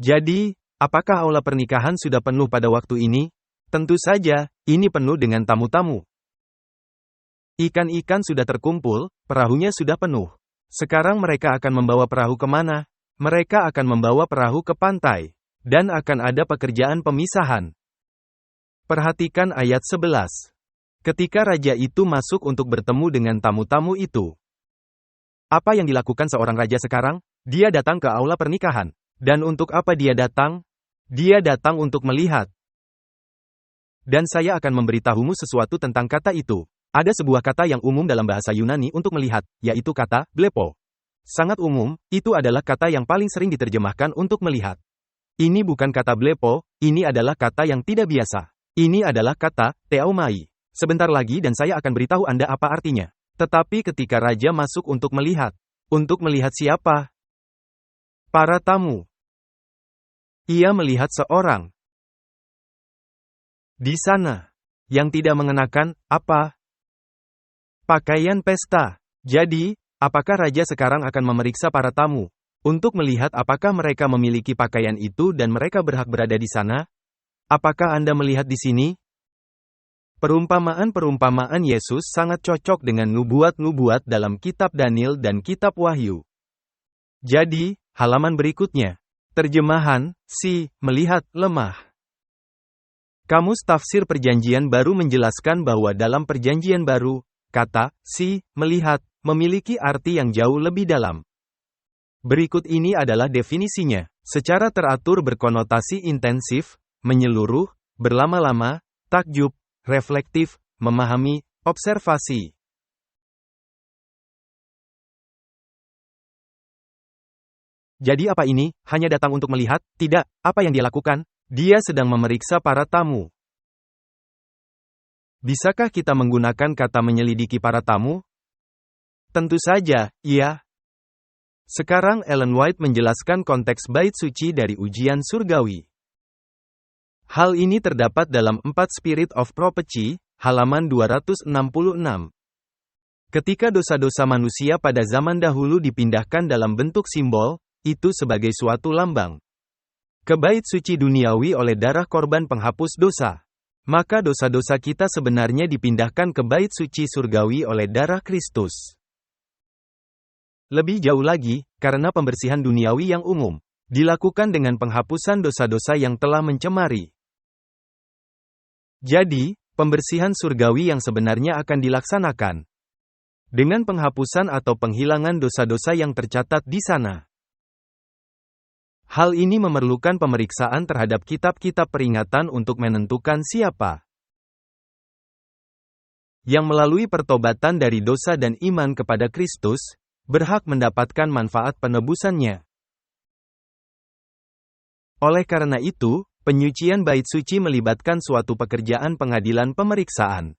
Jadi, apakah aula pernikahan sudah penuh pada waktu ini? Tentu saja, ini penuh dengan tamu-tamu. Ikan-ikan sudah terkumpul, perahunya sudah penuh. Sekarang mereka akan membawa perahu kemana? Mereka akan membawa perahu ke pantai. Dan akan ada pekerjaan pemisahan. Perhatikan ayat 11. Ketika raja itu masuk untuk bertemu dengan tamu-tamu itu. Apa yang dilakukan seorang raja sekarang? Dia datang ke aula pernikahan. Dan untuk apa dia datang? Dia datang untuk melihat. Dan saya akan memberitahumu sesuatu tentang kata itu. Ada sebuah kata yang umum dalam bahasa Yunani untuk melihat, yaitu kata blepo. Sangat umum, itu adalah kata yang paling sering diterjemahkan untuk melihat. Ini bukan kata blepo, ini adalah kata yang tidak biasa. Ini adalah kata theaomai. Sebentar lagi dan saya akan beritahu Anda apa artinya. Tetapi ketika raja masuk untuk melihat siapa? Para tamu. Ia melihat seorang di sana yang tidak mengenakan apa? Pakaian pesta. Jadi, apakah raja sekarang akan memeriksa para tamu untuk melihat apakah mereka memiliki pakaian itu dan mereka berhak berada di sana? Apakah Anda melihat di sini? Perumpamaan-perumpamaan Yesus sangat cocok dengan nubuat-nubuat dalam kitab Daniel dan kitab Wahyu. Jadi, halaman berikutnya. Terjemahan, melihat, lemah. Kamus Tafsir Perjanjian Baru menjelaskan bahwa dalam Perjanjian Baru, kata, melihat, memiliki arti yang jauh lebih dalam. Berikut ini adalah definisinya. Secara teratur berkonotasi intensif, menyeluruh, berlama-lama, takjub, reflektif, memahami, observasi. Jadi apa ini? Hanya datang untuk melihat? Tidak, apa yang dia lakukan? Dia sedang memeriksa para tamu. Bisakah kita menggunakan kata menyelidiki para tamu? Tentu saja, iya. Sekarang Ellen White menjelaskan konteks bait suci dari ujian surgawi. Hal ini terdapat dalam 4 Spirit of Prophecy, halaman 266. Ketika dosa-dosa manusia pada zaman dahulu dipindahkan dalam bentuk simbol, itu sebagai suatu lambang ke bait suci duniawi oleh darah korban penghapus dosa. Maka dosa-dosa kita sebenarnya dipindahkan ke bait suci surgawi oleh darah Kristus. Lebih jauh lagi, karena pembersihan duniawi yang umum, dilakukan dengan penghapusan dosa-dosa yang telah mencemari. Jadi, pembersihan surgawi yang sebenarnya akan dilaksanakan dengan penghapusan atau penghilangan dosa-dosa yang tercatat di sana. Hal ini memerlukan pemeriksaan terhadap kitab-kitab peringatan untuk menentukan siapa yang melalui pertobatan dari dosa dan iman kepada Kristus, berhak mendapatkan manfaat penebusannya. Oleh karena itu, penyucian bait suci melibatkan suatu pekerjaan pengadilan pemeriksaan.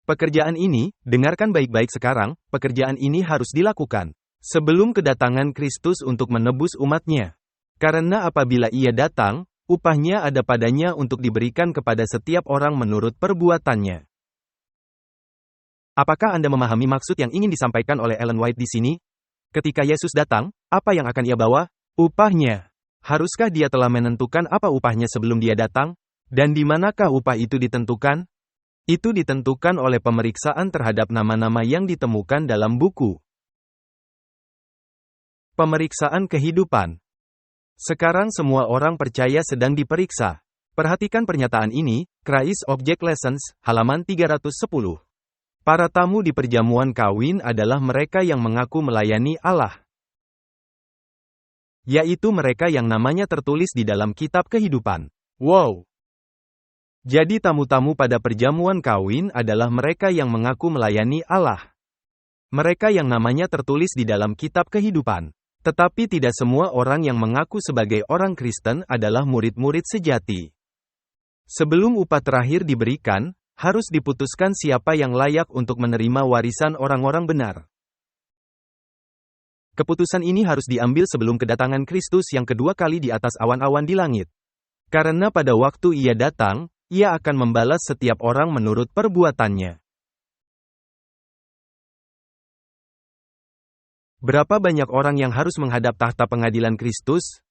Pekerjaan ini, dengarkan baik-baik sekarang, pekerjaan ini harus dilakukan sebelum kedatangan Kristus untuk menebus umatnya. Karena apabila ia datang, upahnya ada padanya untuk diberikan kepada setiap orang menurut perbuatannya. Apakah Anda memahami maksud yang ingin disampaikan oleh Ellen White di sini? Ketika Yesus datang, apa yang akan ia bawa? Upahnya. Haruskah dia telah menentukan apa upahnya sebelum dia datang? Dan di manakah upah itu ditentukan? Itu ditentukan oleh pemeriksaan terhadap nama-nama yang ditemukan dalam buku. Pemeriksaan kehidupan. Sekarang semua orang percaya sedang diperiksa. Perhatikan pernyataan ini, Christ Object Lessons, halaman 310. Para tamu di perjamuan kawin adalah mereka yang mengaku melayani Allah. Yaitu mereka yang namanya tertulis di dalam kitab kehidupan. Wow! Jadi tamu-tamu pada perjamuan kawin adalah mereka yang mengaku melayani Allah. Mereka yang namanya tertulis di dalam kitab kehidupan. Tetapi tidak semua orang yang mengaku sebagai orang Kristen adalah murid-murid sejati. Sebelum upah terakhir diberikan, harus diputuskan siapa yang layak untuk menerima warisan orang-orang benar. Keputusan ini harus diambil sebelum kedatangan Kristus yang kedua kali di atas awan-awan di langit. Karena pada waktu ia datang, ia akan membalas setiap orang menurut perbuatannya. Berapa banyak orang yang harus menghadap tahta pengadilan Kristus?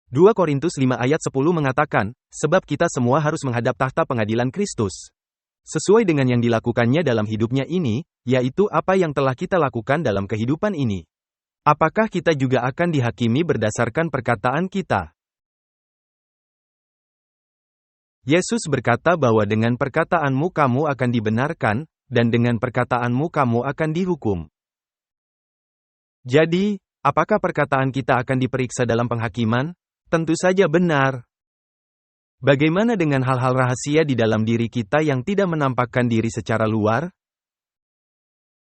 2 Korintus 5 ayat 10 mengatakan, sebab kita semua harus menghadap tahta pengadilan Kristus. Sesuai dengan yang dilakukannya dalam hidupnya ini, yaitu apa yang telah kita lakukan dalam kehidupan ini. Apakah kita juga akan dihakimi berdasarkan perkataan kita? Yesus berkata bahwa dengan perkataanmu kamu akan dibenarkan, dan dengan perkataanmu kamu akan dihukum. Jadi, apakah perkataan kita akan diperiksa dalam penghakiman? Tentu saja benar. Bagaimana dengan hal-hal rahasia di dalam diri kita yang tidak menampakkan diri secara luar?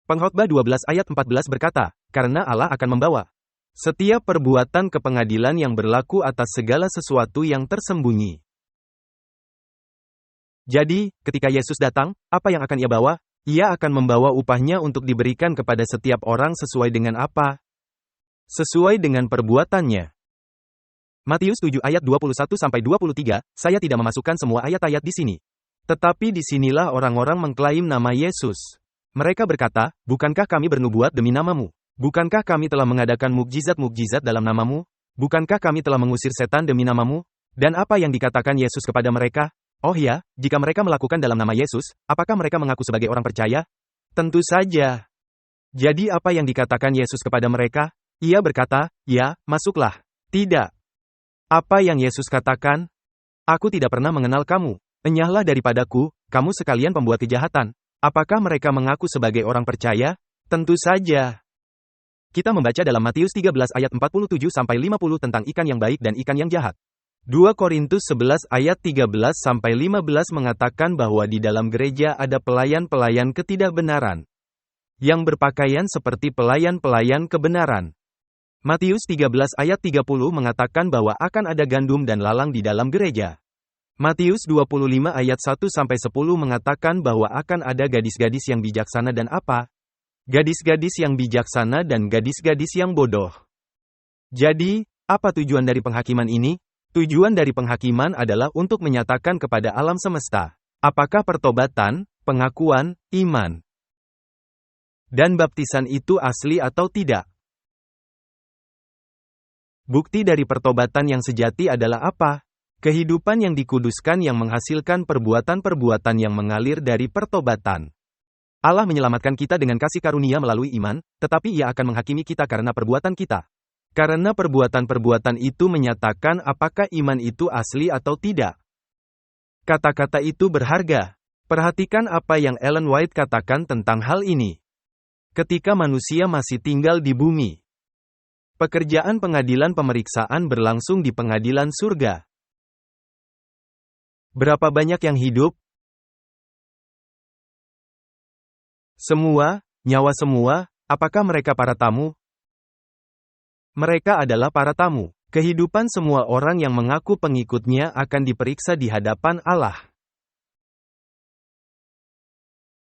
Pengkhotbah 12 ayat 14 berkata, karena Allah akan membawa setiap perbuatan ke pengadilan yang berlaku atas segala sesuatu yang tersembunyi. Jadi, ketika Yesus datang, apa yang akan Ia bawa? Ia akan membawa upahnya untuk diberikan kepada setiap orang sesuai dengan apa? Sesuai dengan perbuatannya. Matius 7 ayat 21-23, saya tidak memasukkan semua ayat-ayat di sini. Tetapi disinilah orang-orang mengklaim nama Yesus. Mereka berkata, bukankah kami bernubuat demi namamu? Bukankah kami telah mengadakan mukjizat-mukjizat dalam namamu? Bukankah kami telah mengusir setan demi namamu? Dan apa yang dikatakan Yesus kepada mereka? Oh ya, jika mereka melakukan dalam nama Yesus, apakah mereka mengaku sebagai orang percaya? Tentu saja. Jadi apa yang dikatakan Yesus kepada mereka? Ia berkata, ya, masuklah. Tidak. Apa yang Yesus katakan? Aku tidak pernah mengenal kamu. Enyahlah daripadaku, kamu sekalian pembuat kejahatan. Apakah mereka mengaku sebagai orang percaya? Tentu saja. Kita membaca dalam Matius 13 ayat 47-50 tentang ikan yang baik dan ikan yang jahat. 2 Korintus 11 ayat 13-15 mengatakan bahwa di dalam gereja ada pelayan-pelayan ketidakbenaran yang berpakaian seperti pelayan-pelayan kebenaran. Matius 13 ayat 30 mengatakan bahwa akan ada gandum dan lalang di dalam gereja. Matius 25 ayat 1-10 mengatakan bahwa akan ada gadis-gadis yang bijaksana dan apa? Gadis-gadis yang bijaksana dan gadis-gadis yang bodoh. Jadi, apa tujuan dari penghakiman ini? Tujuan dari penghakiman adalah untuk menyatakan kepada alam semesta, apakah pertobatan, pengakuan, iman, dan baptisan itu asli atau tidak. Bukti dari pertobatan yang sejati adalah apa? Kehidupan yang dikuduskan yang menghasilkan perbuatan-perbuatan yang mengalir dari pertobatan. Allah menyelamatkan kita dengan kasih karunia melalui iman, tetapi Ia akan menghakimi kita karena perbuatan kita. Karena perbuatan-perbuatan itu menyatakan apakah iman itu asli atau tidak. Kata-kata itu berharga. Perhatikan apa yang Ellen White katakan tentang hal ini. Ketika manusia masih tinggal di bumi, pekerjaan pengadilan pemeriksaan berlangsung di pengadilan surga. Berapa banyak yang hidup? Semua, nyawa semua, apakah mereka para tamu? Mereka adalah para tamu. Kehidupan semua orang yang mengaku pengikutnya akan diperiksa di hadapan Allah.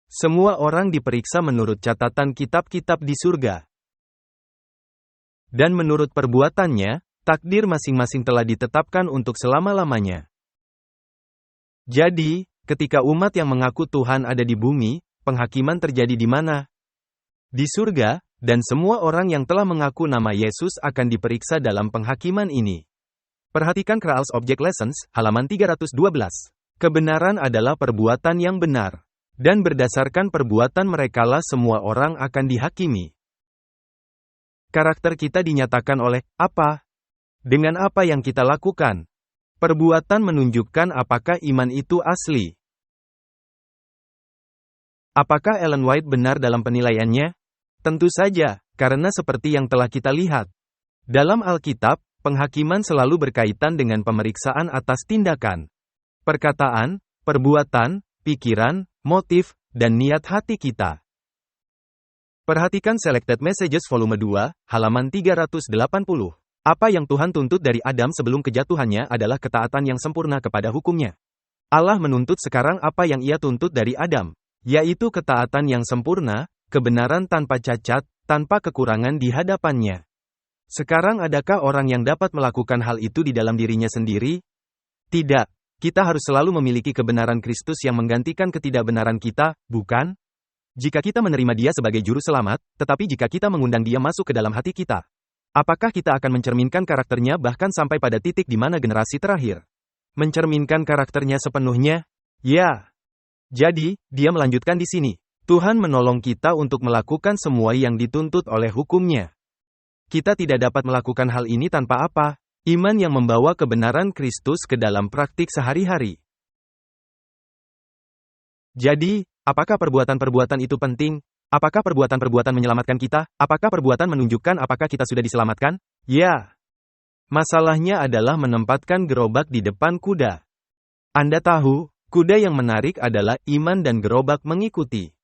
Semua orang diperiksa menurut catatan kitab-kitab di surga. Dan menurut perbuatannya, takdir masing-masing telah ditetapkan untuk selama-lamanya. Jadi, ketika umat yang mengaku Tuhan ada di bumi, penghakiman terjadi di mana? Di surga, dan semua orang yang telah mengaku nama Yesus akan diperiksa dalam penghakiman ini. Perhatikan Kraal's Object Lessons, halaman 312. Kebenaran adalah perbuatan yang benar. Dan berdasarkan perbuatan merekalah semua orang akan dihakimi. Karakter kita dinyatakan oleh apa? Dengan apa yang kita lakukan. Perbuatan menunjukkan apakah iman itu asli. Apakah Ellen White benar dalam penilaiannya? Tentu saja, karena seperti yang telah kita lihat. Dalam Alkitab, penghakiman selalu berkaitan dengan pemeriksaan atas tindakan, perkataan, perbuatan, pikiran, motif, dan niat hati kita. Perhatikan Selected Messages volume 2, halaman 380. Apa yang Tuhan tuntut dari Adam sebelum kejatuhannya adalah ketaatan yang sempurna kepada hukumnya. Allah menuntut sekarang apa yang Ia tuntut dari Adam, yaitu ketaatan yang sempurna, kebenaran tanpa cacat, tanpa kekurangan di hadapannya. Sekarang adakah orang yang dapat melakukan hal itu di dalam dirinya sendiri? Tidak. Kita harus selalu memiliki kebenaran Kristus yang menggantikan ketidakbenaran kita, bukan? Jika kita menerima Dia sebagai juru selamat, tetapi jika kita mengundang Dia masuk ke dalam hati kita, Apakah kita akan mencerminkan karakternya bahkan sampai pada titik di mana generasi terakhir mencerminkan karakternya sepenuhnya? Ya. Jadi, dia melanjutkan di sini. Tuhan menolong kita untuk melakukan semua yang dituntut oleh hukumnya. Kita tidak dapat melakukan hal ini tanpa apa? Iman yang membawa kebenaran Kristus ke dalam praktik sehari-hari. Jadi, apakah perbuatan-perbuatan itu penting? Apakah perbuatan-perbuatan menyelamatkan kita? Apakah perbuatan menunjukkan apakah kita sudah diselamatkan? Ya. Masalahnya adalah menempatkan gerobak di depan kuda. Anda tahu, kuda yang menarik adalah iman dan gerobak mengikuti.